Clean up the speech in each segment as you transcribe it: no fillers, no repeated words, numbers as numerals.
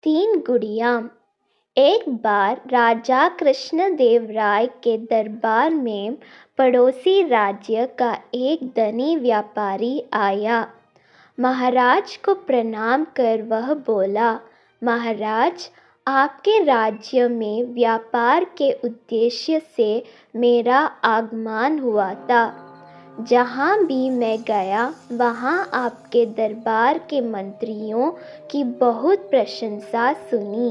तीन गुड़ियाँ। एक बार राजा कृष्णदेव राय के दरबार में पड़ोसी राज्य का एक धनी व्यापारी आया। महाराज को प्रणाम कर वह बोला, महाराज, आपके राज्य में व्यापार के उद्देश्य से मेरा आगमन हुआ था। जहाँ भी मैं गया वहाँ आपके दरबार के मंत्रियों की बहुत प्रशंसा सुनी,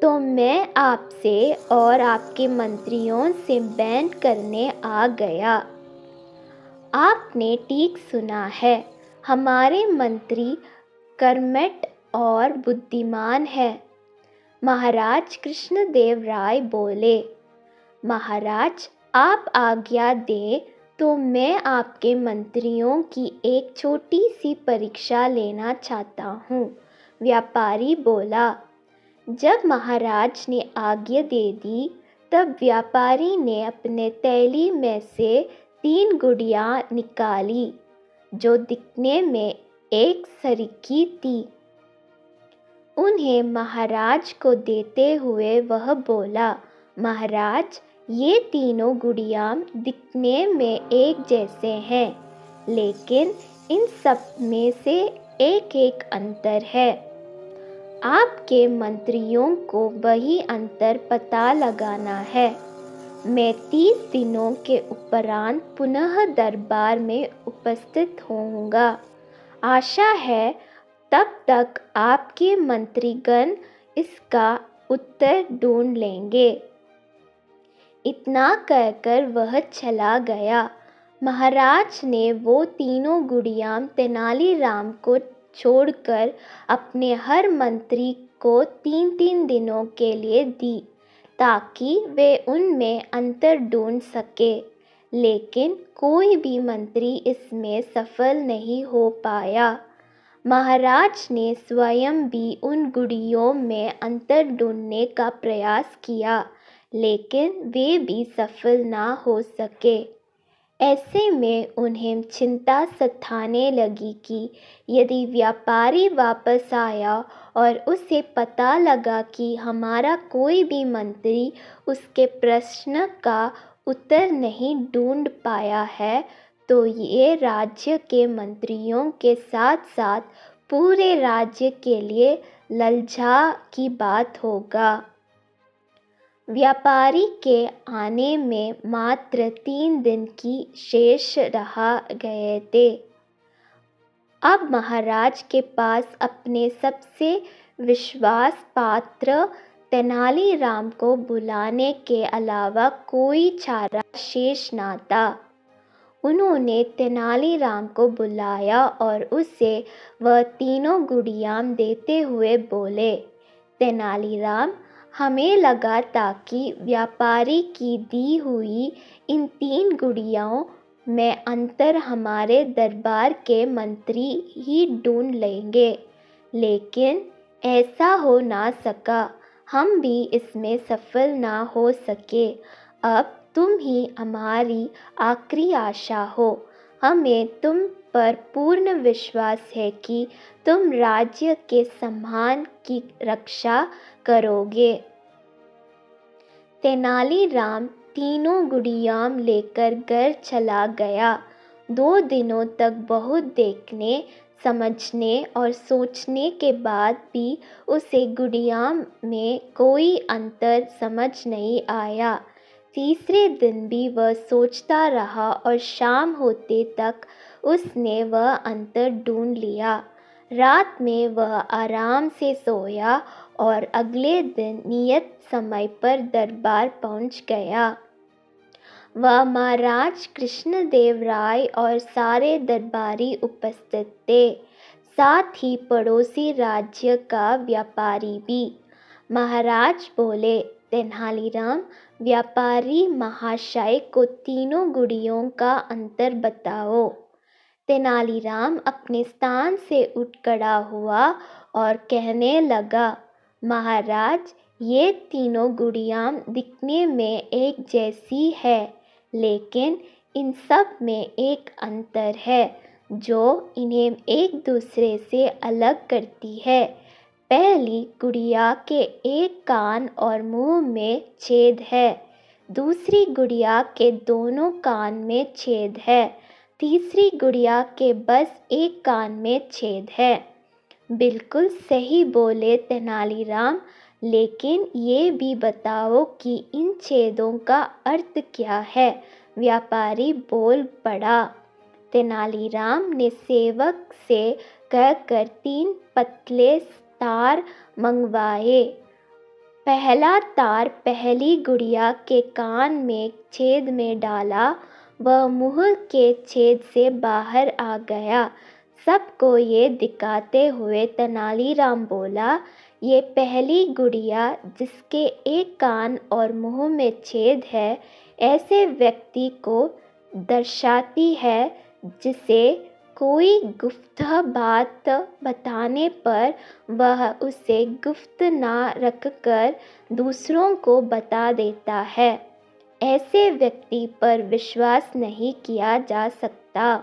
तो मैं आपसे और आपके मंत्रियों से भेंट करने आ गया। आपने ठीक सुना है, हमारे मंत्री कर्मठ और बुद्धिमान है। महाराज कृष्णदेव राय बोले, महाराज, आप आज्ञा दें तो मैं आपके मंत्रियों की एक छोटी सी परीक्षा लेना चाहता हूँ। व्यापारी बोला। जब महाराज ने आज्ञा दे दी तब व्यापारी ने अपने थैली में से 3 गुड़ियाँ निकाली जो दिखने में एक सरीकी थी। उन्हें महाराज को देते हुए वह बोला, महाराज, ये तीनों गुड़ियाँ दिखने में एक जैसे हैं, लेकिन इन सब में से एक एक अंतर है। आपके मंत्रियों को वही अंतर पता लगाना है। मैं 30 दिनों के उपरांत पुनः दरबार में उपस्थित होऊंगा। आशा है तब तक आपके मंत्रीगण इसका उत्तर ढूंढ लेंगे। इतना कहकर वह चला गया। महाराज ने वो तीनों गुड़ियाँ तेनालीराम को छोड़कर अपने हर मंत्री को 3-3 दिनों के लिए दी ताकि वे उनमें अंतर ढूंढ सके, लेकिन कोई भी मंत्री इसमें सफल नहीं हो पाया। महाराज ने स्वयं भी उन गुड़ियों में अंतर ढूंढने का प्रयास किया, लेकिन वे भी सफल ना हो सके। ऐसे में उन्हें चिंता सताने लगी कि यदि व्यापारी वापस आया और उसे पता लगा कि हमारा कोई भी मंत्री उसके प्रश्न का उत्तर नहीं ढूंढ पाया है, तो ये राज्य के मंत्रियों के साथ साथ पूरे राज्य के लिए लज्जा की बात होगा। व्यापारी के आने में मात्र 3 दिन की शेष रह गए थे। अब महाराज के पास अपने सबसे विश्वास पात्र तेनालीराम को बुलाने के अलावा कोई चारा शेष न था। उन्होंने तेनालीराम को बुलाया और उसे वह तीनों गुड़ियाँ देते हुए बोले, तेनालीराम, हमें लगा था कि व्यापारी की दी हुई इन 3 गुड़ियों में अंतर हमारे दरबार के मंत्री ही ढूंढ लेंगे, लेकिन ऐसा हो ना सका। हम भी इसमें सफल ना हो सके। अब तुम ही हमारी आखिरी आशा हो। हमें तुम पर पूर्ण विश्वास है कि तुम राज्य के सम्मान की रक्षा करोगे। तेनालीराम तीनों गुड़ियाँ लेकर घर चला गया। 2 दिनों तक बहुत देखने, समझने और सोचने के बाद भी उसे गुड़ियाँ में कोई अंतर समझ नहीं आया। तीसरे दिन भी वह सोचता रहा और शाम होते तक उसने वह अंतर ढूंढ लिया। रात में वह आराम से सोया और अगले दिन नियत समय पर दरबार पहुंच गया। वह महाराज कृष्णदेव राय और सारे दरबारी उपस्थित थे, साथ ही पड़ोसी राज्य का व्यापारी भी। महाराज बोले, तेनालीराम, व्यापारी महाशय को तीनों गुड़ियों का अंतर बताओ। तेनालीराम अपने स्थान से उठ खड़ा हुआ और कहने लगा, महाराज, ये तीनों गुड़ियाँ दिखने में एक जैसी है, लेकिन इन सब में एक अंतर है जो इन्हें एक दूसरे से अलग करती है। पहली गुड़िया के एक कान और मुंह में छेद है, दूसरी गुड़िया के दोनों कान में छेद है, तीसरी गुड़िया के बस एक कान में छेद है। बिल्कुल सही बोले तेनालीराम, लेकिन ये भी बताओ कि इन छेदों का अर्थ क्या है? व्यापारी बोल पड़ा। तेनालीराम ने सेवक से कहकर 3 पतले तार मंगवाए। पहला तार पहली गुड़िया के कान में छेद में डाला, वह मुंह के छेद से बाहर आ गया। सबको ये दिखाते हुए तेनालीराम बोला, ये पहली गुड़िया जिसके एक कान और मुंह में छेद है, ऐसे व्यक्ति को दर्शाती है जिसे कोई गुप्त बात बताने पर वह उसे गुप्त ना रखकर दूसरों को बता देता है। ऐसे व्यक्ति पर विश्वास नहीं किया जा सकता।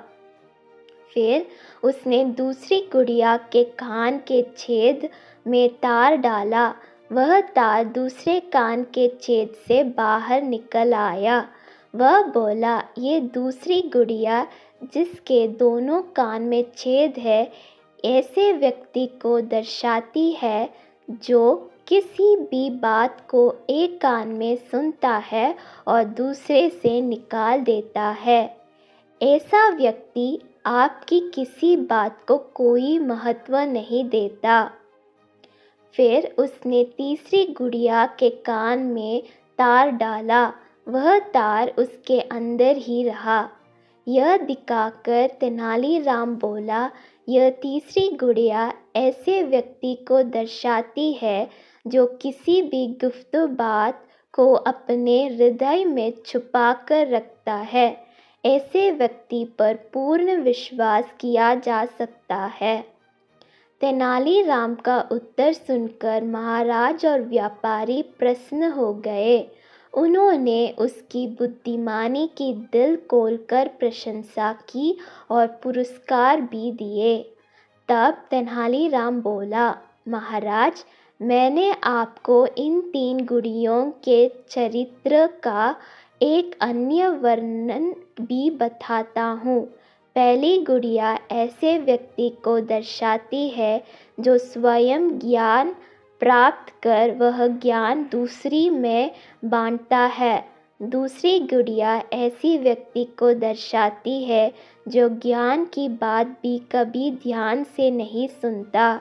फिर उसने दूसरी गुड़िया के कान के छेद में तार डाला। वह तार दूसरे कान के छेद से बाहर निकल आया। वह बोला, ये दूसरी गुड़िया जिसके दोनों कान में छेद है, ऐसे व्यक्ति को दर्शाती है जो किसी भी बात को एक कान में सुनता है और दूसरे से निकाल देता है। ऐसा व्यक्ति आपकी किसी बात को कोई महत्व नहीं देता। फिर उसने तीसरी गुड़िया के कान में तार डाला। वह तार उसके अंदर ही रहा। यह दिखाकर तेनालीराम बोला, यह तीसरी गुड़िया ऐसे व्यक्ति को दर्शाती है जो किसी भी गुप्त बात को अपने हृदय में छुपा कर रखता है। ऐसे व्यक्ति पर पूर्ण विश्वास किया जा सकता है। तेनालीराम का उत्तर सुनकर महाराज और व्यापारी प्रसन्न हो गए। उन्होंने उसकी बुद्धिमानी की दिल खोलकर प्रशंसा की और पुरस्कार भी दिए। तब तेनालीराम बोला, महाराज, मैंने आपको इन 3 गुड़ियों के चरित्र का एक अन्य वर्णन भी बताता हूँ। पहली गुड़िया ऐसे व्यक्ति को दर्शाती है जो स्वयं ज्ञान प्राप्त कर वह ज्ञान दूसरी में बांटता है। दूसरी गुड़िया ऐसी व्यक्ति को दर्शाती है जो ज्ञान की बात भी कभी ध्यान से नहीं सुनता।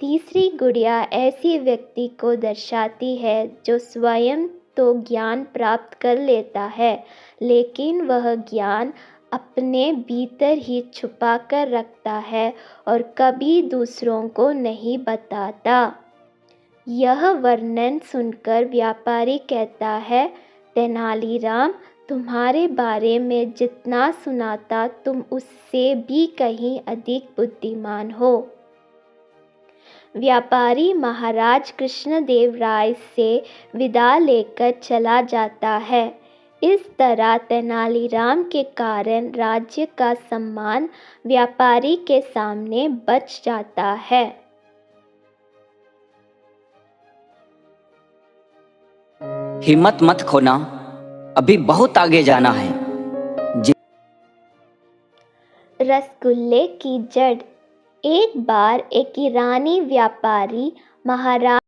तीसरी गुड़िया ऐसी व्यक्ति को दर्शाती है जो स्वयं तो ज्ञान प्राप्त कर लेता है, लेकिन वह ज्ञान अपने भीतर ही छुपा कर रखता है और कभी दूसरों को नहीं बताता। यह वर्णन सुनकर व्यापारी कहता है, तेनालीराम, तुम्हारे बारे में जितना सुना था तुम उससे भी कहीं अधिक बुद्धिमान हो। व्यापारी महाराज कृष्णदेव राय से विदा लेकर चला जाता है। इस तरह तेनालीराम के कारण राज्य का सम्मान व्यापारी के सामने बच जाता है। हिम्मत मत खोना, अभी बहुत आगे जाना है। रसगुल्ले की जड़। एक बार एक ईरानी व्यापारी महाराज